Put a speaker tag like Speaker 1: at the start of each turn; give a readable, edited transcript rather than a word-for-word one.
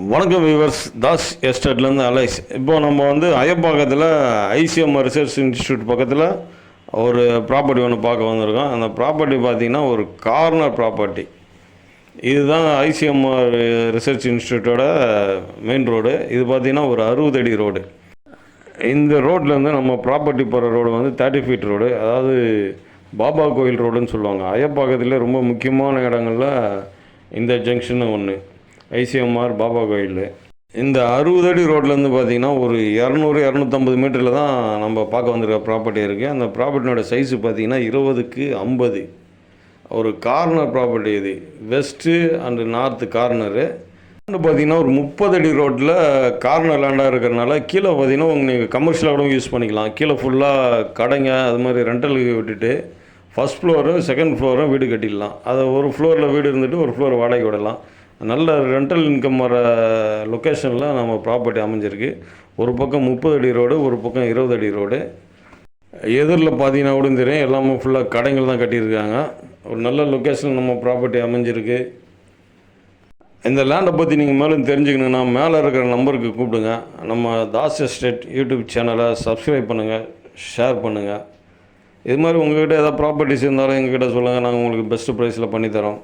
Speaker 1: வணக்கம் viewers, Das எஸ்டேட்லேருந்து Alice. இப்போது நம்ம வந்து அயப்பாக்கத்தில் ஐசிஎம்ஆர் ரிசர்ச் இன்ஸ்டியூட் பக்கத்தில் ஒரு ப்ராப்பர்ட்டி ஒன்று பார்க்க வந்திருக்கோம். அந்த ப்ராப்பர்ட்டி பார்த்திங்கன்னா ஒரு கார்னர் ப்ராப்பர்ட்டி. இதுதான் ஐசிஎம்ஆர் ரிசர்ச் இன்ஸ்டியூட்டோட மெயின் ரோடு. இது பார்த்திங்கன்னா ஒரு 60 அடி ரோடு. இந்த ரோட்லேருந்து நம்ம ப்ராப்பர்ட்டி போகிற ரோடு வந்து 30 ஃபீட் ரோடு. அதாவது பாபா கோயில் ரோடுன்னு சொல்லுவாங்க. அயப்பாக்கத்தில் ரொம்ப முக்கியமான இடங்களில் இந்த ஜங்ஷன் ஒன்று, ஐசிஎம்ஆர் பாபா கோயில். இந்த 60 அடி ரோட்லேருந்து பார்த்திங்கன்னா ஒரு 200-250 மீட்டரில் தான் நம்ம பார்க்க வந்திருக்க ப்ராப்பர்ட்டி இருக்குது. அந்த ப்ராப்பர்ட்டியோட சைஸு பார்த்திங்கன்னா 20க்கு 50. ஒரு கார்னர் ப்ராப்பர்ட்டி. இது வெஸ்ட்டு அண்டு நார்த்து கார்னரு. பார்த்திங்கன்னா ஒரு 30 அடி ரோட்டில் கார்னர் லேண்டாக இருக்கிறனால கீழே பார்த்திங்கன்னா நீங்கள் கமர்ஷியலாக கூட யூஸ் பண்ணிக்கலாம். கீழே ஃபுல்லாக கடைங்க அது மாதிரி ரெண்டலுக்கு விட்டுட்டு ஃபஸ்ட் ஃப்ளோரும் செகண்ட் ஃப்ளோரும் வீடு கட்டிடலாம். அதை ஒரு ஃப்ளோரில் வீடு இருந்துட்டு ஒரு ஃப்ளோர் வாடகை விடலாம். நல்ல ரெண்டல் இன்கம் வர லொக்கேஷனில் நம்ம ப்ராப்பர்ட்டி அமைஞ்சிருக்கு. ஒரு பக்கம் 30 அடி ரோடு, ஒரு பக்கம் 20 அடி ரோடு. எதிரில் பார்த்தீங்கன்னா கூட தெரியும், எல்லாமே ஃபுல்லாக கடைகள் தான் கட்டியிருக்காங்க. ஒரு நல்ல லொக்கேஷன் நம்ம ப்ராப்பர்ட்டி அமைஞ்சிருக்கு. இந்த லேண்டை பற்றி நீங்கள் மேலும் தெரிஞ்சுக்கணுன்னா மேலே இருக்கிற நம்பருக்கு கூப்பிடுங்க. நம்ம தாஸ் எஸ்டேட் யூடியூப் சேனலை சப்ஸ்கிரைப் பண்ணுங்கள், ஷேர் பண்ணுங்கள். இது மாதிரி உங்கள்கிட்ட ஏதாவது ப்ராப்பர்ட்டிஸ் இருந்தாலும் எங்ககிட்ட சொல்லுங்கள், நாங்கள் உங்களுக்கு பெஸ்ட்டு ப்ரைஸில் பண்ணித்தரோம்.